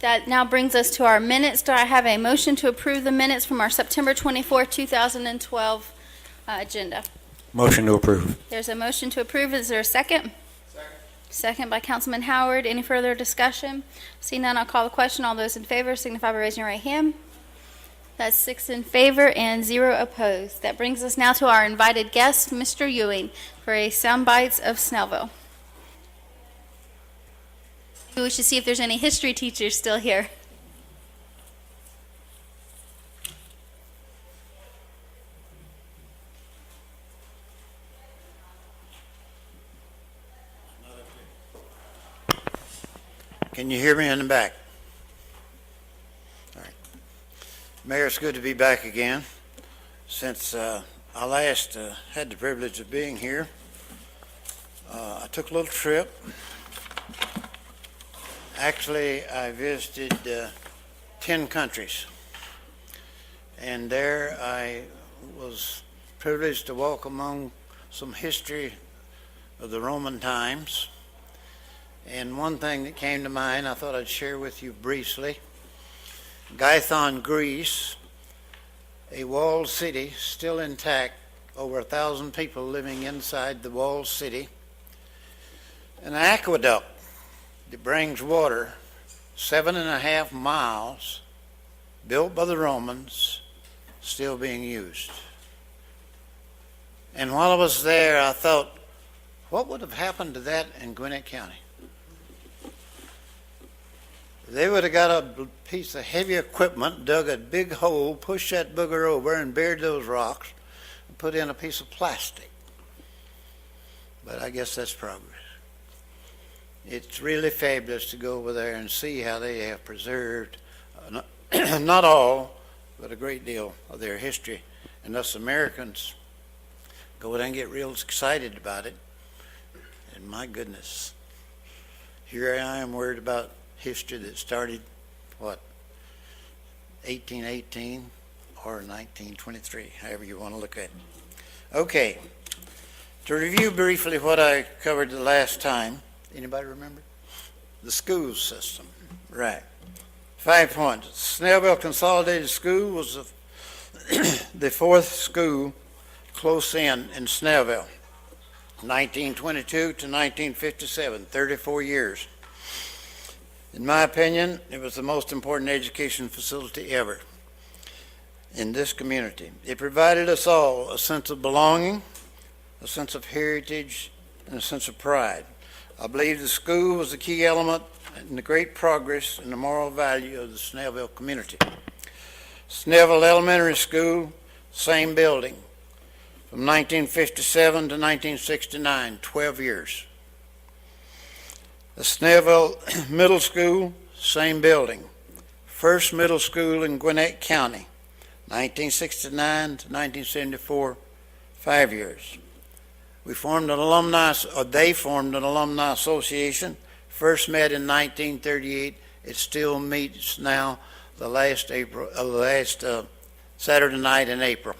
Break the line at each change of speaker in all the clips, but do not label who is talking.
That now brings us to our minutes. Do I have a motion to approve the minutes from our September 24, 2012 agenda?
Motion to approve.
There's a motion to approve. Is there a second? Second by Councilman Howard. Any further discussion? See none, I'll call the question. All those in favor signify by raising your right hand. That's 6 in favor and 0 opposed. That brings us now to our invited guest, Mr. Ewing, for a Sound Bites of Snellville. We should see if there's any history teachers still here.
Can you hear me in the back? All right. Mayor, it's good to be back again. Since I last had the privilege of being here, I took a little trip. Actually, I visited 10 countries, and there I was privileged to walk among some history of the Roman times. And one thing that came to mind I thought I'd share with you briefly. Gython, Greece, a walled city still intact, over 1,000 people living inside the walled city. An aqueduct that brings water 7.5 miles, built by the Romans, still being used. And while I was there, I thought, what would have happened to that in Gwinnett County? They would have got a piece of heavy equipment, dug a big hole, pushed that booger over and buried those rocks and put in a piece of plastic. But I guess that's progress. It's really fabulous to go over there and see how they have preserved, not all, but a great deal of their history. And us Americans go there and get real excited about it. And my goodness, here I am worried about history that started, 1818 or 1923, however you want to look at it. Okay, to review briefly what I covered the last time. Anybody remember? The school system. Right. 5 points. Snellville Consolidated School was the fourth school close in Snellville. 1922 to 1957, 34 years. In my opinion, it was the most important education facility ever in this community. It provided us all a sense of belonging, a sense of heritage, and a sense of pride. I believe the school was the key element in the great progress and the moral value of the Snellville community. Snellville Elementary School, same building, from 1957 to 1969, 12 years. The Snellville Middle School, same building. First middle school in Gwinnett County, 1969 to 1974, 5 years. We formed an they formed an alumni association. First met in 1938. It still meets now the last Saturday night in April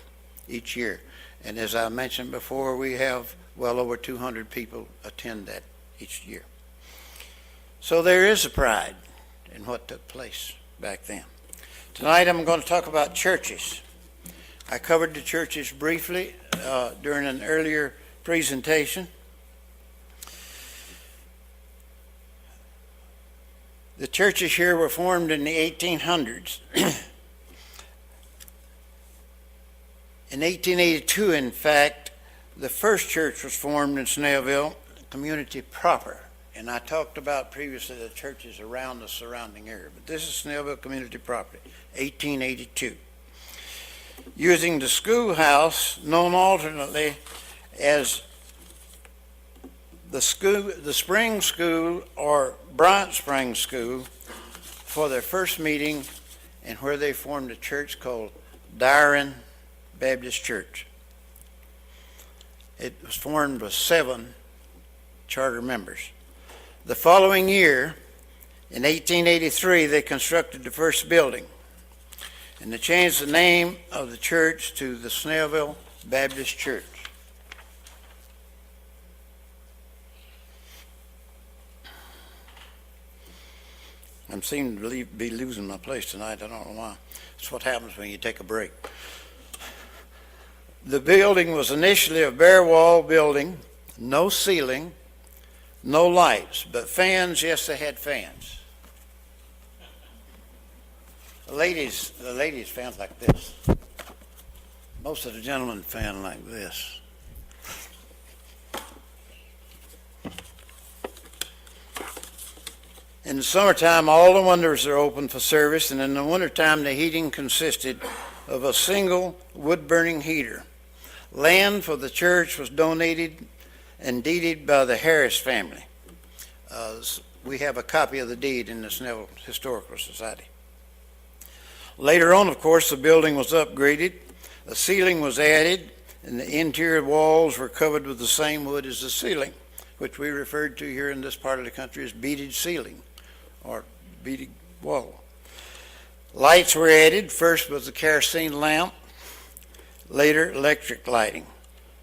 each year. And as I mentioned before, we have well over 200 people attend that each year. So there is a pride in what took place back then. Tonight I'm going to talk about churches. I covered the churches briefly during an earlier presentation. The churches here were formed in the 1800s. In 1882, in fact, the first church was formed in Snellville, community proper. And I talked about previously the churches around the surrounding area, but this is Snellville community property, 1882. Using the schoolhouse, known alternately as the Spring School or Bryant Spring School, for their first meeting, and where they formed a church called Dyron Baptist Church. It was formed with 7 charter members. The following year, in 1883, they constructed the first building, and they changed the name of the church to the Snellville Baptist Church. I'm seeming to be losing my place tonight. I don't know why. It's what happens when you take a break. The building was initially a bare wall building, no ceiling, no lights, but fans, yes, they had fans. The ladies fans like this. Most of the gentlemen fan like this. In the summertime, all the windows are open for service, and in the wintertime, the heating consisted of a single wood-burning heater. Land for the church was donated and deeded by the Harris family. We have a copy of the deed in the Snellville Historical Society. Later on, of course, the building was upgraded. A ceiling was added, and the interior walls were covered with the same wood as the ceiling, which we referred to here in this part of the country as beaded ceiling or beaded wall. Lights were added. First was the kerosene lamp, later electric lighting.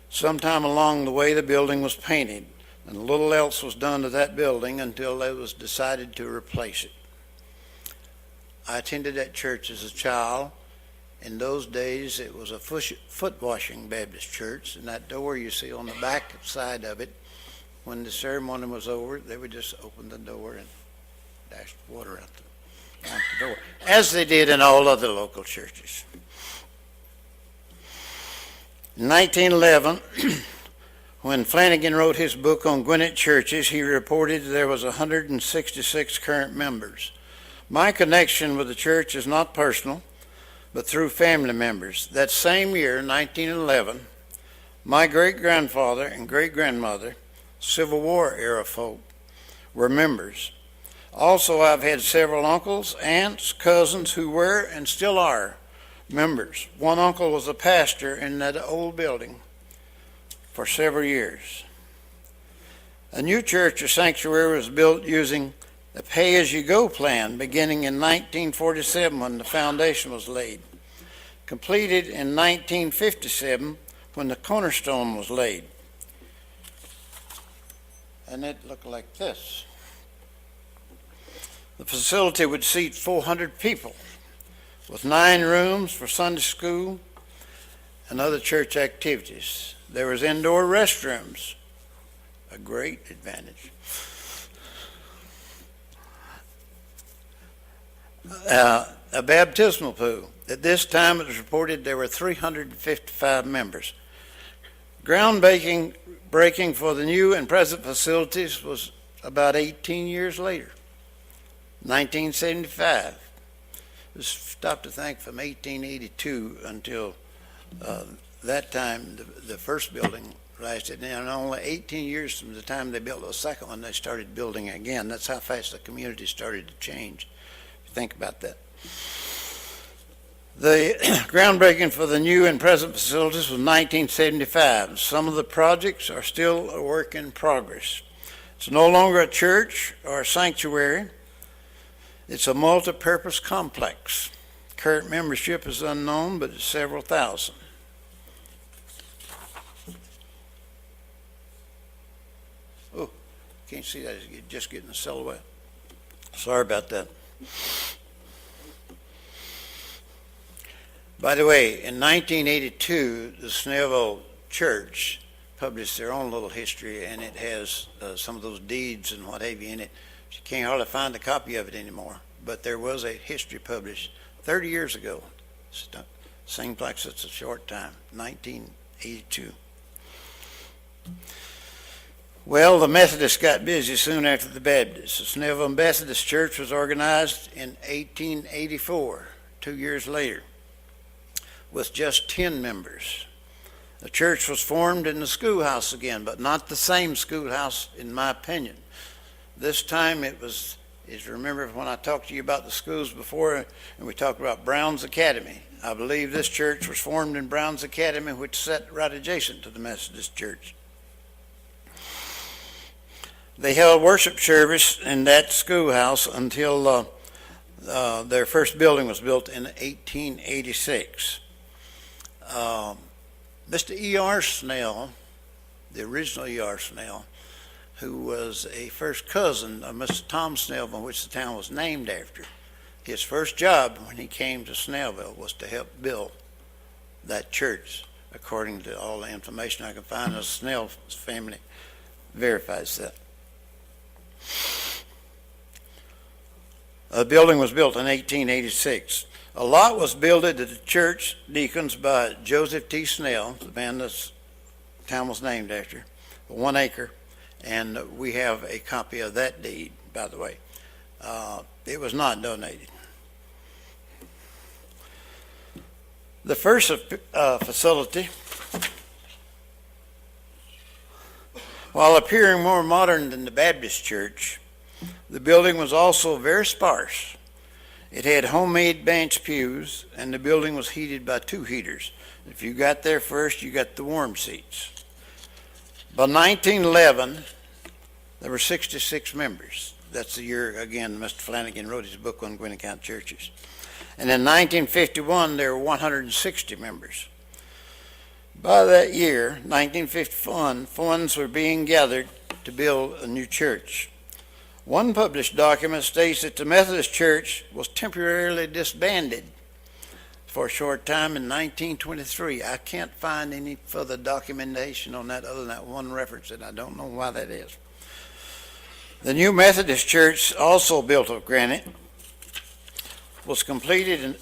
Sometime along the way, the building was painted, and little else was done to that building until it was decided to replace it. I attended that church as a child. In those days, it was a foot-washing Baptist church, and that door you see on the back side of it, when the ceremony was over, they would just open the door and dash water out the door, as they did in all other local churches. In 1911, when Flanagan wrote his book on Gwinnett churches, he reported there was 166 current members. My connection with the church is not personal, but through family members. That same year, 1911, my great-grandfather and great-grandmother, Civil War era folk, were members. Also, I've had several uncles, aunts, cousins who were and still are members. One uncle was a pastor in that old building for several years. A new church or sanctuary was built using the pay-as-you-go plan beginning in 1947 when the foundation was laid. Completed in 1957 when the cornerstone was laid. And it looked like this. The facility would seat 400 people with 9 rooms for Sunday school and other church activities. There was indoor restrooms, a great advantage. A baptismal pool. At this time, it was reported there were 355 members. Groundbreaking for the new and present facilities was about 18 years later, 1975. Just stop to think from 1882 until that time, the first building lasted, and only 18 years from the time they built the second one, they started building again. That's how fast the community started to change. Think about that. The groundbreaking for the new and present facilities was 1975. Some of the projects are still a work in progress. It's no longer a church or a sanctuary. It's a multi-purpose complex. Current membership is unknown, but it's several thousand. Oh, can't see that. It's just getting a silhouette. Sorry about that. By the way, in 1982, the Snellville Church published their own little history, and it has some of those deeds and what have you in it. You can't hardly find a copy of it anymore, but there was a history published 30 years ago. Seems like it's a short time, 1982. Well, the Methodists got busy soon after the Baptists. The Snellville Methodist Church was organized in 1884, 2 years later, with just 10 members. The church was formed in the schoolhouse again, but not the same schoolhouse, in my opinion. This time it was, as you remember when I talked to you about the schools before, and we talked about Brown's Academy. I believe this church was formed in Brown's Academy, which sat right adjacent to the Methodist Church. They held worship service in that schoolhouse until their first building was built in 1886. Mr. E.R. Snell, the original E.R. Snell, who was a first cousin of Mr. Tom Snellville, which the town was named after. His first job when he came to Snellville was to help build that church, according to all the information I can find. The Snell family verifies that. The building was built in 1886. A lot was builded at the church deacons by Joseph T. Snell, the man the town was named after, 1 acre, and we have a copy of that deed, by the way. It was not donated. The first facility, while appearing more modern than the Baptist church, the building was also very sparse. It had homemade bench pews, and the building was heated by 2 heaters. If you got there first, you got the warm seats. By 1911, there were 66 members. That's the year, again, Mr. Flanagan wrote his book on Gwinnett County churches. And in 1951, there were 160 members. By that year, 1951, funds were being gathered to build a new church. One published document states that the Methodist Church was temporarily disbanded for a short time in 1923. I can't find any further documentation on that other than that one reference, and I don't know why that is. The new Methodist Church, also built of granite, was completed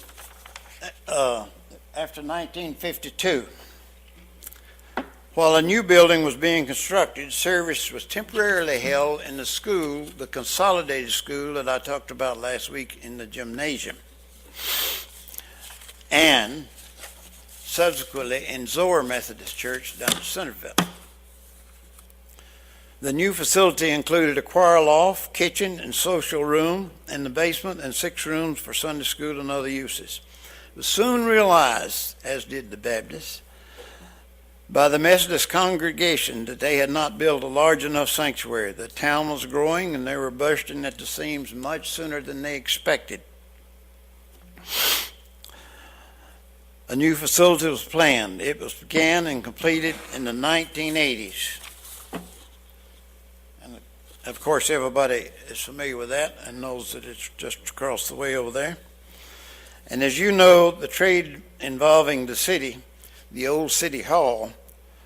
after 1952. While a new building was being constructed, service was temporarily held in the school, the consolidated school that I talked about last week in the gymnasium, and subsequently in Zoar Methodist Church down in Snellville. The new facility included a choir loft, kitchen, and social room in the basement, and 6 rooms for Sunday school and other uses. It was soon realized, as did the Baptists, by the Methodist congregation that they had not built a large enough sanctuary. The town was growing, and they were bursting at the seams much sooner than they expected. A new facility was planned. It was began and completed in the 1980s. And of course, everybody is familiar with that and knows that it's just across the way over there. And as you know, the trade involving the city, the old city hall,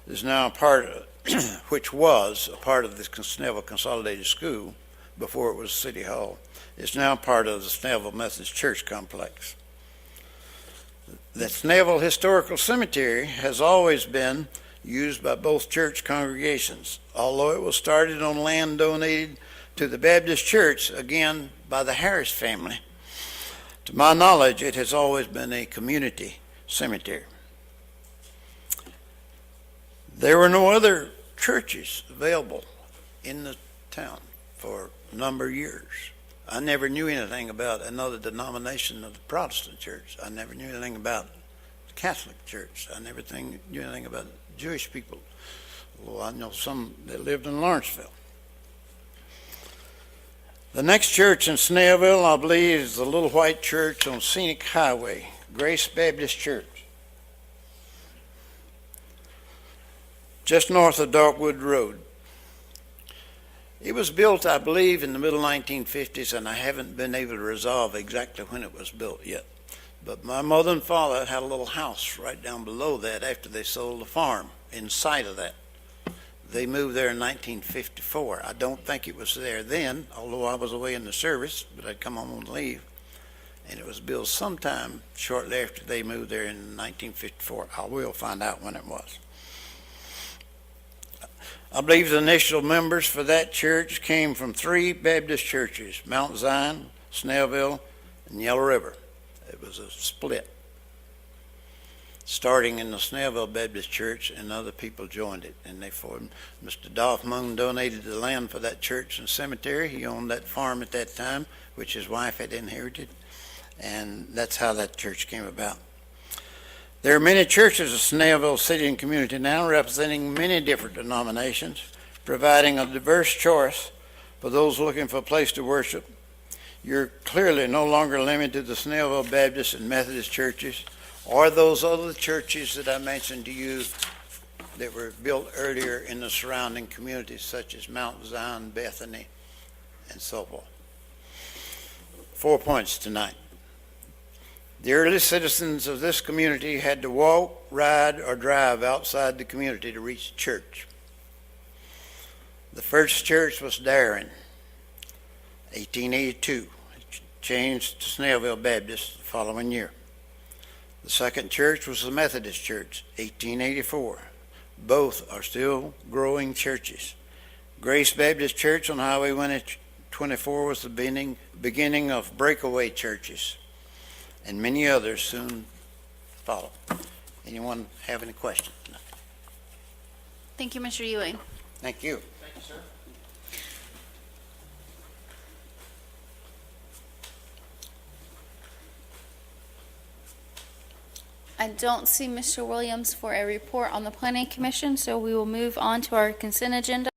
is now a part of, which was a part of the Snellville Consolidated School before it was City Hall. It's now part of the Snellville Methodist Church complex. The Snellville Historical Cemetery has always been used by both church congregations, although it was started on land donated to the Baptist Church, again by the Harris family. To my knowledge, it has always been a community cemetery. There were no other churches available in the town for a number of years. I never knew anything about another denomination of the Protestant church. I never knew anything about the Catholic church. I never knew anything about Jewish people. Well, I know some that lived in Lawrenceville. The next church in Snellville, I believe, is the Little White Church on Scenic Highway, Grace Baptist Church, just north of Darkwood Road. It was built, I believe, in the middle 1950s, and I haven't been able to resolve exactly when it was built yet. But my mother and father had a little house right down below that after they sold the farm in sight of that. They moved there in 1954. I don't think it was there then, although I was away in the service, but I'd come home on leave. And it was built sometime shortly after they moved there in 1954. I will find out when it was. I believe the initial members for that church came from 3 Baptist churches, Mount Zion, Snellville, and Yellow River. It was a split, starting in the Snellville Baptist Church, and other people joined it, and they formed. Mr. Dolph Moon donated the land for that church and cemetery. He owned that farm at that time, which his wife had inherited, and that's how that church came about. There are many churches in Snellville city and community now, representing many different denominations, providing a diverse choice for those looking for a place to worship. You're clearly no longer limited to the Snellville Baptist and Methodist churches, or those other churches that I mentioned to you that were built earlier in the surrounding communities such as Mount Zion, Bethany, and so forth. 4 points tonight. The early citizens of this community had to walk, ride, or drive outside the community to reach the church. The first church was Darien, 1882. It changed to Snellville Baptist the following year. The second church was the Methodist Church, 1884. Both are still growing churches. Grace Baptist Church on Highway 124 was the beginning of breakaway churches, and many others soon follow. Anyone have any questions? No.
Thank you, Mr. Ewing.
Thank you.
Thank you, sir.
I don't see Mr. Williams for a report on the Planning Commission, so we will move on to our consent agenda.